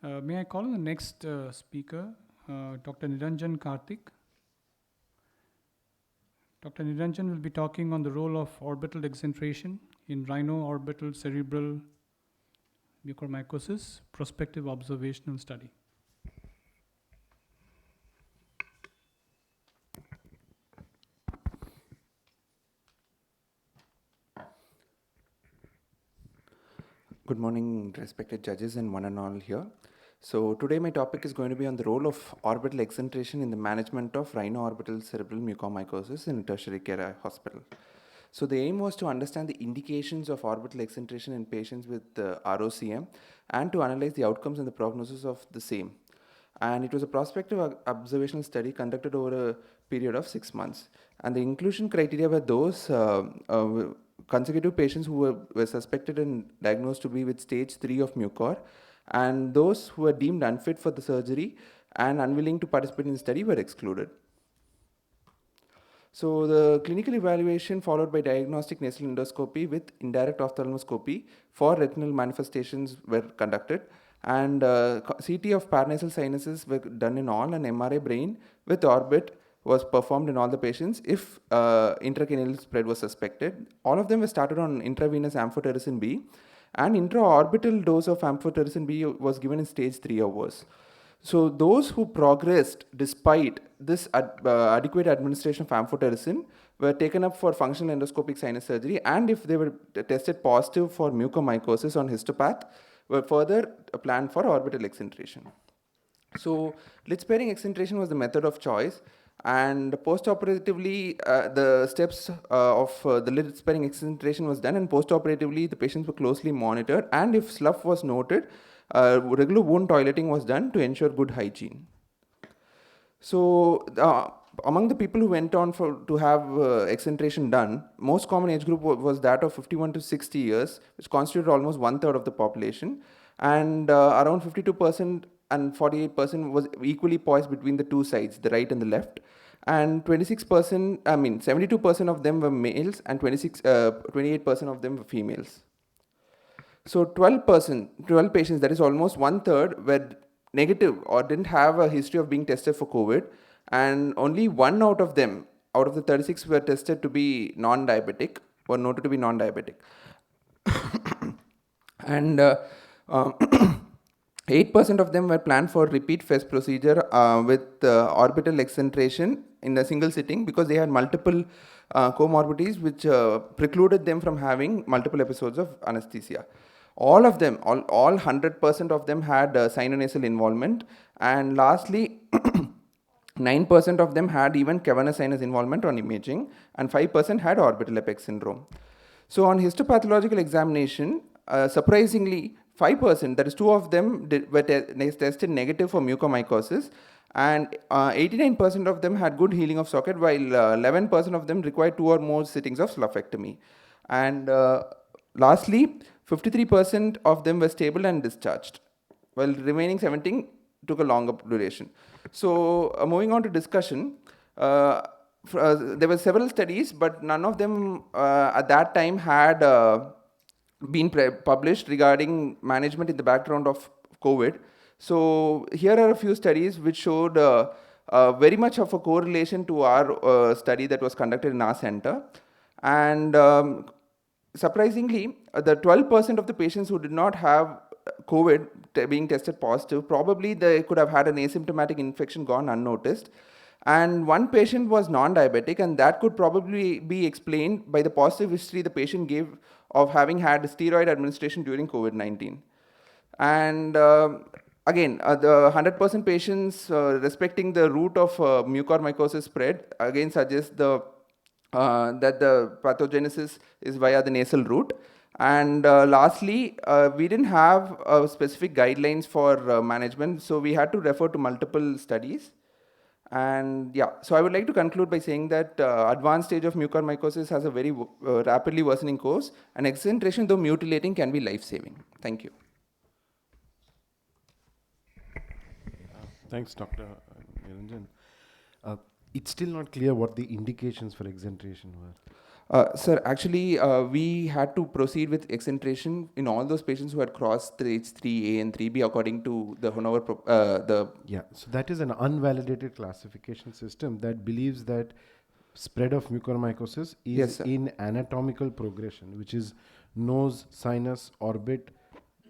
May I call on the next speaker, Dr. Niranjan Karthik? Dr. Niranjan will be talking on the role of orbital exenteration in RHINO orbital cerebral mucormycosis, prospective observational study. Good morning, respected judges and one and all here. So today my topic is going to be on the role of orbital exenteration in the management of RHINO orbital cerebral mucormycosis in a tertiary care hospital. So the aim was to understand the indications of orbital exenteration in patients with ROCM and to analyze the outcomes and the prognosis of the same. And it was a prospective observational study conducted over a period of 6 months. And the inclusion criteria were those consecutive patients who were suspected and diagnosed to be with stage 3 of mucor, and those who were deemed unfit for the surgery and unwilling to participate in the study were excluded. So the clinical evaluation followed by diagnostic nasal endoscopy with indirect ophthalmoscopy for retinal manifestations were conducted, and CT of paranasal sinuses were done in all, and MRI brain with orbit was performed in all the patients if intracranial spread was suspected. All of them were started on intravenous amphotericin B, and intraorbital dose of amphotericin B was given in stage 3 or worse. So those who progressed despite this adequate administration of amphotericin were taken up for functional endoscopic sinus surgery, and if they were tested positive for mucormycosis on histopath, were further planned for orbital exenteration. So lid sparing exenteration was the method of choice, and post-operatively the steps of the lid sparing exenteration was done, and post-operatively the patients were closely monitored, and if slough was noted, regular wound toileting was done to ensure good hygiene. So among the people who went on to have exenteration done, most common age group was that of 51 to 60 years, which constituted almost 1/3 of the population, and around 52% and 48% was equally poised between the two sides, the right and the left. And 72% of them were males, and 28% of them were females. So 12 patients, that is almost 1/3, were negative or didn't have a history of being tested for COVID, and only one out of them, out of the 36, were tested to be non-diabetic, were noted to be non-diabetic. And 8% of them were planned for repeat FES procedure with orbital exenteration in a single sitting, because they had multiple comorbidities which precluded them from having multiple episodes of anesthesia. All of them, all 100% of them had sinonasal involvement, and lastly 9% of them had even cavernous sinus involvement on imaging, and 5% had orbital apex syndrome. So on histopathological examination, surprisingly 5%, that is 2 of them were tested negative for mucormycosis, and 89% of them had good healing of socket, while 11% of them required 2 or more sittings of slumpectomy. And lastly, 53% of them were stable and discharged, while remaining 17 took a longer duration. So moving on to discussion, there were several studies, but none of them at that time had been published regarding management in the background of COVID. So here are a few studies which showed very much of a correlation to our study that was conducted in our center. And surprisingly, the 12% of the patients who did not have COVID being tested positive, probably they could have had an asymptomatic infection gone unnoticed. And one patient was non-diabetic, and that could probably be explained by the positive history the patient gave of having had steroid administration during COVID-19. And again, the 100% patients respecting the route of mucormycosis spread again suggests that the pathogenesis is via the nasal route. And lastly, we didn't have specific guidelines for management, so we had to refer to multiple studies. And yeah, so I would like to conclude by saying that advanced stage of mucormycosis has a very rapidly worsening course, and exenteration, though mutilating, can be life-saving. Thank you. Thanks, Dr. Niranjan. It's still not clear what the indications for exenteration were. Sir, actually, we had to proceed with exenteration in all those patients who had crossed stage 3A and 3B according to the Yeah, so that is an unvalidated classification system that believes that spread of mucormycosis Yes, is sir. in anatomical progression, which is nose, sinus, orbit,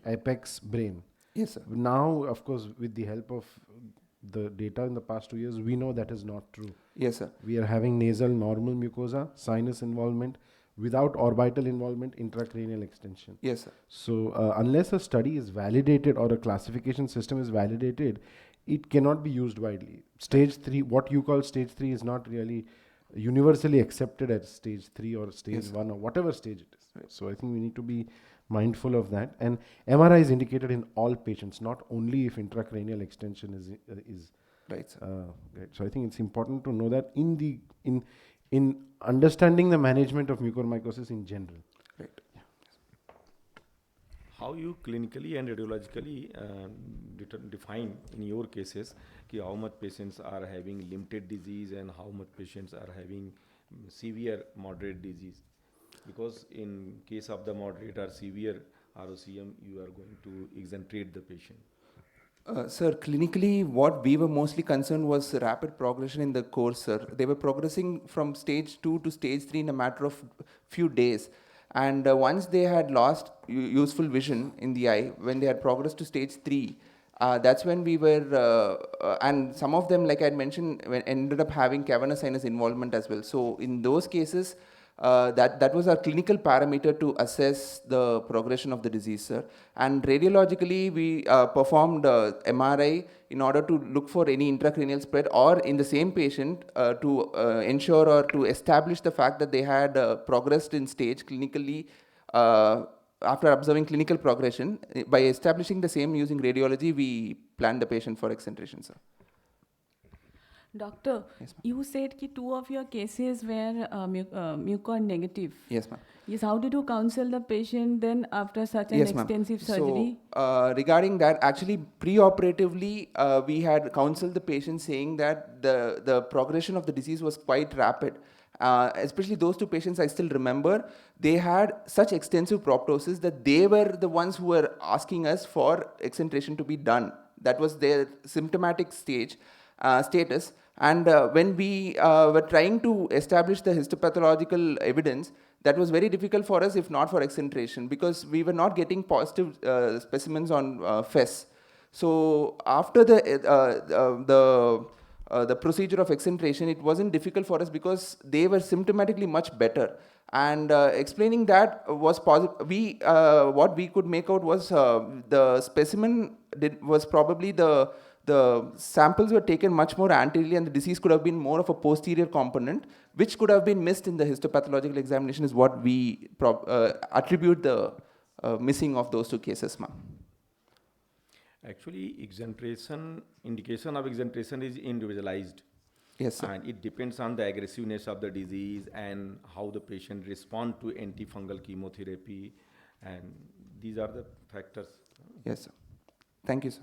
apex, brain. Yes, sir. Now, of course, with the help of the data in the past 2 years, we know that is not true. Yes, sir. We are having nasal normal mucosa, sinus involvement, without orbital involvement, intracranial extension. Yes, sir. So unless a study is validated or a classification system is validated, it cannot be used widely. Stage 3, what you call stage 3 is not really universally accepted as stage 3 or stage Yes, 1 or whatever stage it is. Right. So I think we need to be mindful of that. And MRI is indicated in all patients, not only if intracranial extension is Right, sir. right. So I think it's important to know that in understanding the management of mucormycosis in general. Right. How you clinically and radiologically define in your cases how much patients are having limited disease and how much patients are having severe moderate disease? Because in case of the moderate or severe ROCM, you are going to exenterate the patient. Sir, clinically, what we were mostly concerned was rapid progression in the course, sir. They were progressing from stage 2 to stage 3 in a matter of few days. And once they had lost useful vision in the eye, when they had progressed to stage 3, that's when we were, and some of them, like I had mentioned, ended up having cavernous sinus involvement as well. So in those cases, that was our clinical parameter to assess the progression of the disease, sir. And radiologically, we performed MRI in order to look for any intracranial spread, or in the same patient to ensure or to establish the fact that they had progressed in stage clinically after observing clinical progression. By establishing the same using radiology, we planned the patient for exenteration, sir. Doctor, Yes, you said that 2 of your cases were mucor negative. Yes, ma'am. Yes, how did you counsel the patient then after such an Yes, ma'am. extensive surgery? So, regarding that, actually, pre-operatively, we had counseled the patient saying that the progression of the disease was quite rapid. Especially those 2 patients, I still remember, they had such extensive proptosis that they were the ones who were asking us for exenteration to be done. That was their symptomatic status. And when we were trying to establish the histopathological evidence, that was very difficult for us if not for exenteration, because we were not getting positive specimens on FES. So after the procedure of exenteration, it wasn't difficult for us because they were symptomatically much better. And explaining that was positive. What we could make out was the specimen was probably the samples were taken much more anteriorly, and the disease could have been more of a posterior component, which could have been missed in the histopathological examination, is what we attribute the missing of those 2 cases, ma'am. Actually, indication of exenteration is individualized. Yes, sir. And it depends on the aggressiveness of the disease and how the patient respond to antifungal chemotherapy. And these are the factors. Yes, sir. Thank you, sir.